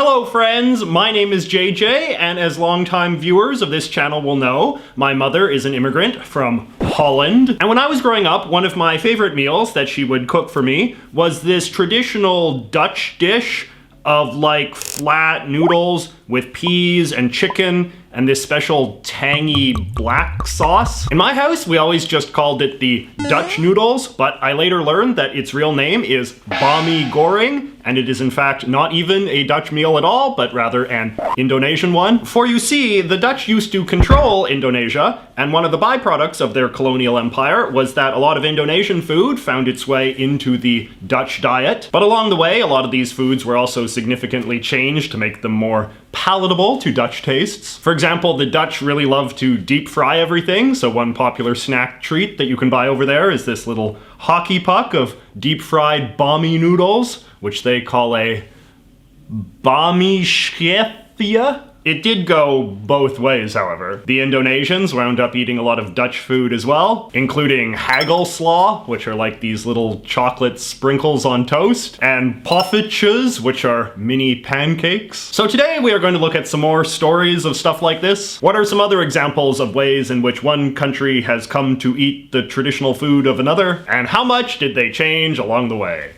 Hello friends, my name is JJ, and as longtime viewers of this channel will know, my mother is an immigrant from Holland. And when I was growing up, one of my favorite meals that she would cook for me was this traditional Dutch dish of like flat noodles with peas and chicken and this special tangy black sauce. In my house, we always just called it the Dutch noodles, but I later learned that its real name is bami goreng, and it is in fact not even a Dutch meal at all, but rather an Indonesian one. For you see, the Dutch used to control Indonesia, and one of the byproducts of their colonial empire was that a lot of Indonesian food found its way into the Dutch diet. But along the way, a lot of these foods were also significantly changed to make them more palatable to Dutch tastes. For example, the Dutch really love to deep fry everything, so one popular snack treat that you can buy over there is this little hockey puck of deep fried bami noodles, which they call a bami schethia. It did go both ways, however. The Indonesians wound up eating a lot of Dutch food as well, including hagelslaw, which are like these little chocolate sprinkles on toast, and poffertjes, which are mini pancakes. So today we are going to look at some more stories of stuff like this. What are some other examples of ways in which one country has come to eat the traditional food of another, and how much did they change along the way?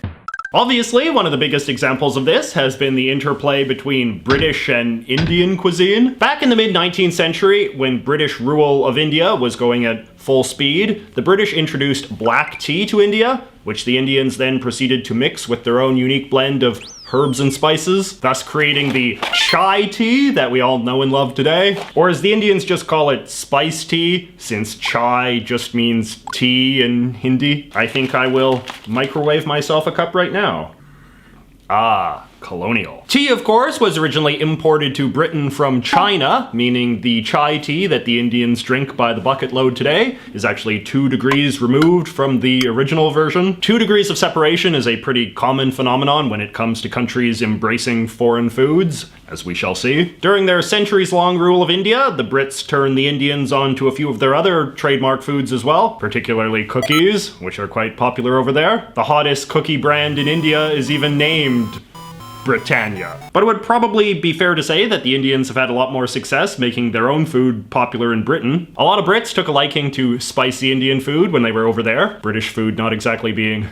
Obviously, one of the biggest examples of this has been the interplay between British and Indian cuisine. Back in the mid-19th century, when British rule of India was going at full speed, the British introduced black tea to India, which the Indians then proceeded to mix with their own unique blend of herbs and spices, thus creating the chai tea that we all know and love today. Or as the Indians just call it, spice tea, since chai just means tea in Hindi. I think I will microwave myself a cup right now. Ah, colonial. Tea, of course, was originally imported to Britain from China, meaning the chai tea that the Indians drink by the bucket load today is actually 2 degrees removed from the original version. 2 degrees of separation is a pretty common phenomenon when it comes to countries embracing foreign foods, as we shall see. During their centuries-long rule of India, the Brits turned the Indians onto a few of their other trademark foods as well, particularly cookies, which are quite popular over there. The hottest cookie brand in India is even named Britannia. But it would probably be fair to say that the Indians have had a lot more success making their own food popular in Britain. A lot of Brits took a liking to spicy Indian food when they were over there, British food not exactly being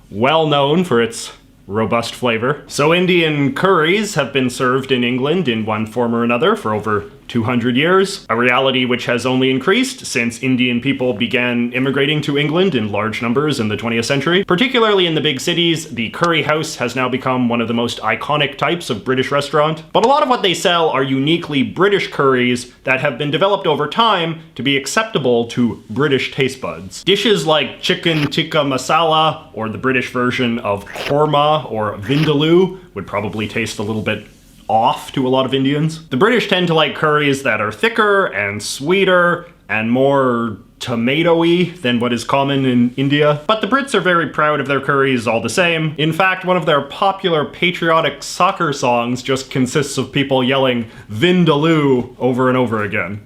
well known for its robust flavor. So Indian curries have been served in England in one form or another for over 200 years, a reality which has only increased since Indian people began immigrating to England in large numbers in the 20th century. Particularly in the big cities, the curry house has now become one of the most iconic types of British restaurant. But a lot of what they sell are uniquely British curries that have been developed over time to be acceptable to British taste buds. Dishes like chicken tikka masala, or the British version of korma or vindaloo, would probably taste a little bit off to a lot of Indians. The British tend to like curries that are thicker and sweeter and more tomatoey than what is common in India. But the Brits are very proud of their curries all the same. In fact, one of their popular patriotic soccer songs just consists of people yelling Vindaloo over and over again.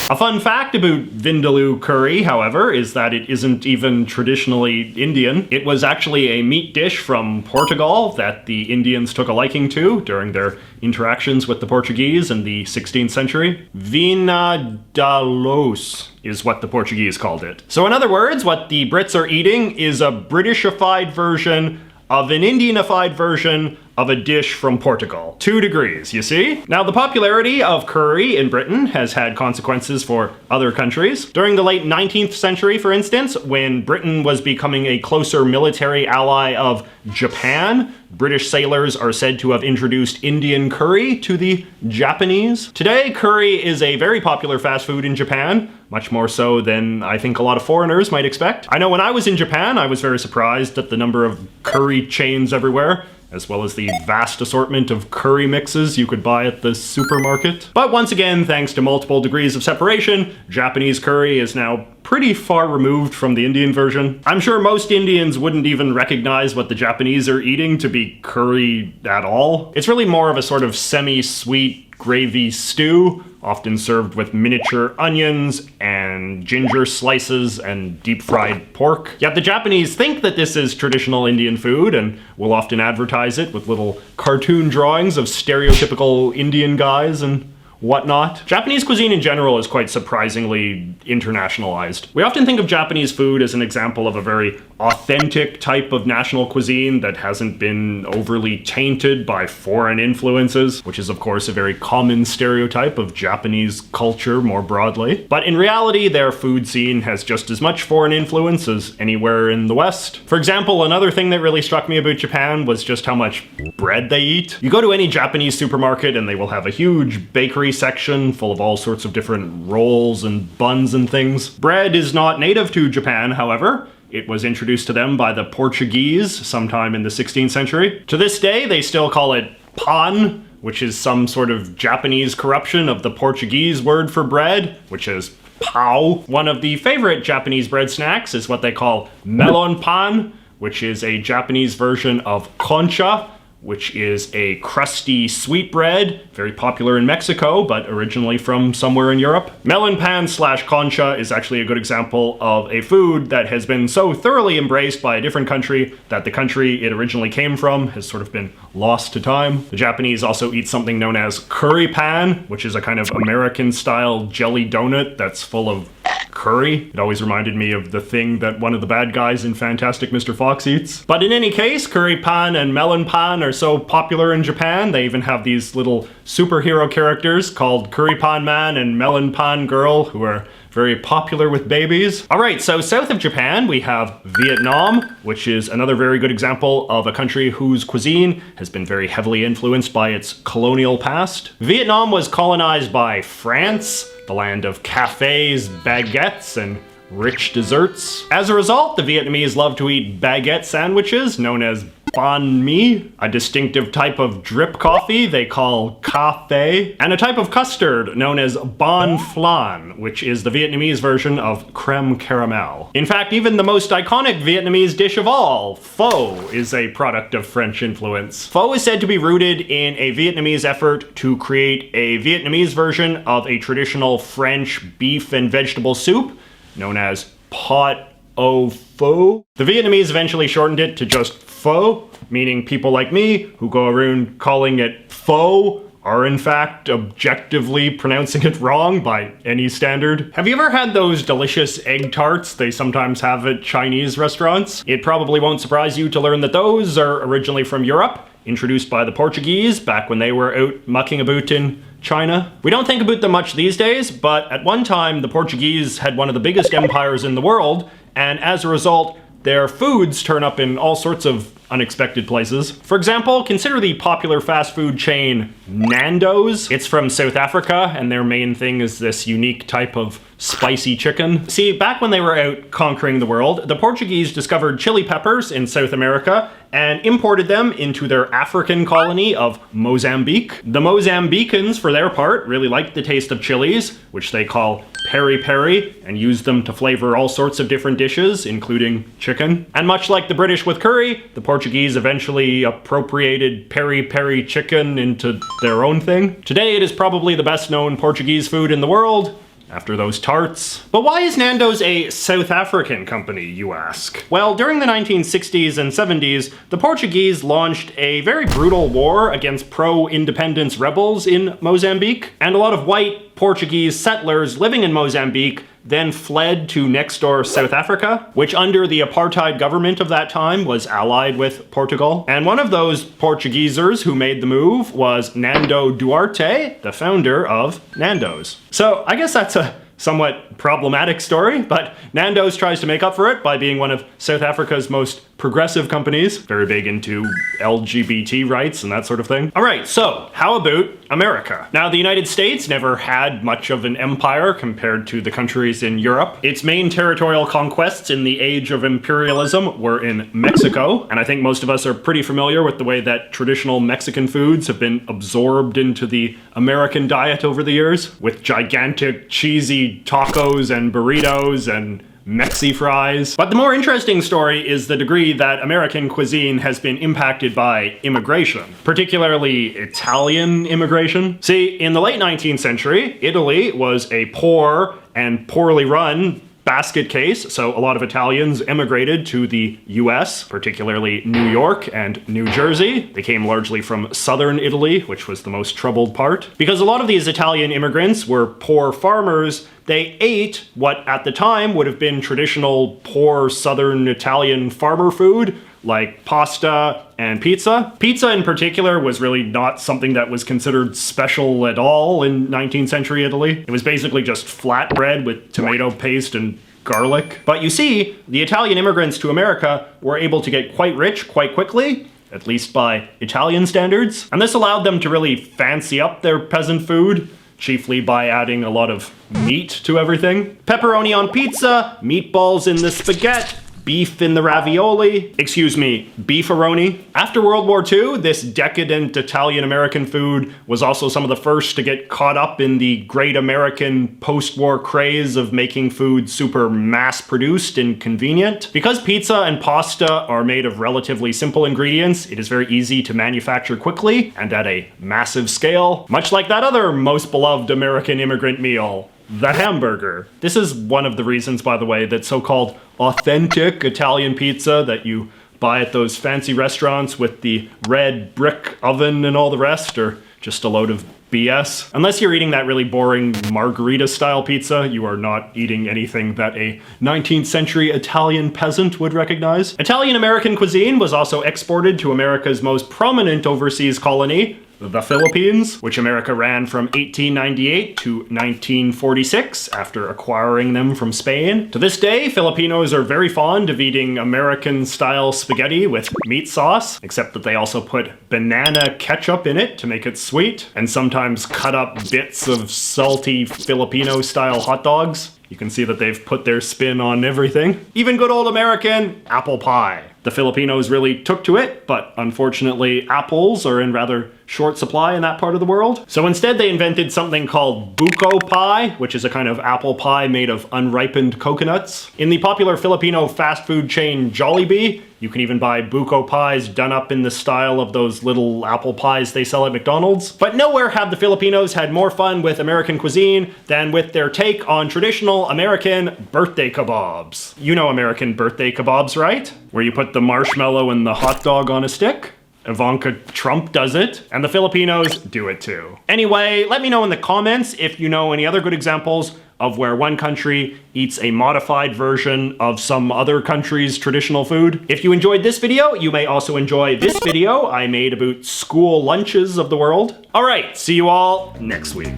A fun fact about Vindaloo curry, however, is that it isn't even traditionally Indian. It was actually a meat dish from Portugal that the Indians took a liking to during their interactions with the Portuguese in the 16th century. Vinha da los is what the Portuguese called it. So in other words, what the Brits are eating is a Britishified version of an Indianified version of a dish from Portugal. 2 degrees, you see? Now, the popularity of curry in Britain has had consequences for other countries. During the late 19th century, for instance, when Britain was becoming a closer military ally of Japan, British sailors are said to have introduced Indian curry to the Japanese. Today, curry is a very popular fast food in Japan, much more so than I think a lot of foreigners might expect. I know when I was in Japan, I was very surprised at the number of curry chains everywhere, as well as the vast assortment of curry mixes you could buy at the supermarket. But once again, thanks to multiple degrees of separation, Japanese curry is now pretty far removed from the Indian version. I'm sure most Indians wouldn't even recognize what the Japanese are eating to be curry at all. It's really more of a sort of semi-sweet gravy stew, often served with miniature onions and ginger slices and deep-fried pork. Yet the Japanese think that this is traditional Indian food and will often advertise it with little cartoon drawings of stereotypical Indian guys and whatnot. Japanese cuisine in general is quite surprisingly internationalized. We often think of Japanese food as an example of a very authentic type of national cuisine that hasn't been overly tainted by foreign influences, which is of course a very common stereotype of Japanese culture more broadly. But in reality, their food scene has just as much foreign influence as anywhere in the West. For example, another thing that really struck me about Japan was just how much bread they eat. You go to any Japanese supermarket and they will have a huge bakery section full of all sorts of different rolls and buns and things. Bread is not native to Japan, however. It was introduced to them by the Portuguese sometime in the 16th century. To this day, they still call it pan, which is some sort of Japanese corruption of the Portuguese word for bread, which is pau. One of the favorite Japanese bread snacks is what they call melon pan, which is a Japanese version of concha, which is a crusty sweet bread, very popular in Mexico, but originally from somewhere in Europe. Melon pan slash concha is actually a good example of a food that has been so thoroughly embraced by a different country that the country it originally came from has sort of been lost to time. The Japanese also eat something known as curry pan, which is a kind of American-style jelly donut that's full of curry. It always reminded me of the thing that one of the bad guys in Fantastic Mr. Fox eats. But in any case, curry pan and melon pan are so popular in Japan, they even have these little superhero characters called Curry Pan Man and Melon Pan Girl, who are very popular with babies. All right, so south of Japan, we have Vietnam, which is another very good example of a country whose cuisine has been very heavily influenced by its colonial past. Vietnam was colonized by France, the land of cafes, baguettes, and rich desserts. As a result, the Vietnamese love to eat baguette sandwiches known as banh mi, a distinctive type of drip coffee they call café, and a type of custard known as bánh flan, which is the Vietnamese version of creme caramel. In fact, even the most iconic Vietnamese dish of all, pho, is a product of French influence. Pho is said to be rooted in a Vietnamese effort to create a Vietnamese version of a traditional French beef and vegetable soup known as pot au pho. The Vietnamese eventually shortened it to just pho, meaning people like me who go around calling it pho are in fact objectively pronouncing it wrong by any standard. Have you ever had those delicious egg tarts they sometimes have at Chinese restaurants? It probably won't surprise you to learn that those are originally from Europe, introduced by the Portuguese back when they were out mucking about in China. We don't think about them much these days, but at one time the Portuguese had one of the biggest empires in the world, and as a result, their foods turn up in all sorts of unexpected places. For example, consider the popular fast food chain Nando's. It's from South Africa, and their main thing is this unique type of spicy chicken. See, back when they were out conquering the world, the Portuguese discovered chili peppers in South America and imported them into their African colony of Mozambique. The Mozambicans, for their part, really liked the taste of chilies, which they call peri peri, and used them to flavor all sorts of different dishes, including chicken. And much like the British with curry, the Portuguese eventually appropriated peri peri chicken into their own thing. Today it is probably the best known Portuguese food in the world, after those tarts. But why is Nando's a South African company, you ask? Well, during the 1960s and 70s, the Portuguese launched a very brutal war against pro-independence rebels in Mozambique, and a lot of white Portuguese settlers living in Mozambique then fled to next door South Africa, which under the apartheid government of that time was allied with Portugal. And one of those Portuguesers who made the move was Nando Duarte, the founder of Nando's. So I guess that's a somewhat problematic story, but Nando's tries to make up for it by being one of South Africa's most progressive companies, very big into LGBT rights and that sort of thing. All right, so how about America? Now, the United States never had much of an empire compared to the countries in Europe. Its main territorial conquests in the age of imperialism were in Mexico, and I think most of us are pretty familiar with the way that traditional Mexican foods have been absorbed into the American diet over the years, with gigantic cheesy tacos and burritos and Mexi fries. But the more interesting story is the degree that American cuisine has been impacted by immigration, particularly Italian immigration. See, in the late 19th century, Italy was a poor and poorly run basket case, so a lot of Italians emigrated to the US, particularly New York and New Jersey. They came largely from southern Italy, which was the most troubled part. Because a lot of these Italian immigrants were poor farmers, they ate what at the time would have been traditional poor southern Italian farmer food, like pasta and pizza. Pizza in particular was really not something that was considered special at all in 19th century Italy. It was basically just flat bread with tomato paste and garlic. But you see, the Italian immigrants to America were able to get quite rich quite quickly, at least by Italian standards. And this allowed them to really fancy up their peasant food, chiefly by adding a lot of meat to everything. Pepperoni on pizza, meatballs in the spaghetti, beef in the ravioli, excuse me, beefaroni. After World War II, this decadent Italian-American food was also some of the first to get caught up in the great American post-war craze of making food super mass-produced and convenient. Because pizza and pasta are made of relatively simple ingredients, it is very easy to manufacture quickly and at a massive scale, much like that other most beloved American immigrant meal, the hamburger. This is one of the reasons, by the way, that so-called authentic Italian pizza that you buy at those fancy restaurants with the red brick oven and all the rest are just a load of BS. Unless you're eating that really boring margarita-style pizza, you are not eating anything that a 19th century Italian peasant would recognize. Italian-American cuisine was also exported to America's most prominent overseas colony, the Philippines, which America ran from 1898 to 1946 after acquiring them from Spain. To this day, Filipinos are very fond of eating American-style spaghetti with meat sauce, except that they also put banana ketchup in it to make it sweet, and sometimes cut up bits of salty Filipino-style hot dogs. You can see that they've put their spin on everything. Even good old American apple pie. The Filipinos really took to it, but unfortunately apples are in rather short supply in that part of the world. So instead they invented something called buko pie, which is a kind of apple pie made of unripened coconuts. In the popular Filipino fast food chain Jollibee, you can even buy buko pies done up in the style of those little apple pies they sell at McDonald's. But nowhere have the Filipinos had more fun with American cuisine than with their take on traditional American birthday kebabs. You know American birthday kebabs, right? Where you put the marshmallow and the hot dog on a stick? Ivanka Trump does it, and the Filipinos do it too. Anyway, let me know in the comments if you know any other good examples of where one country eats a modified version of some other country's traditional food. If you enjoyed this video, you may also enjoy this video I made about school lunches of the world. All right, see you all next week.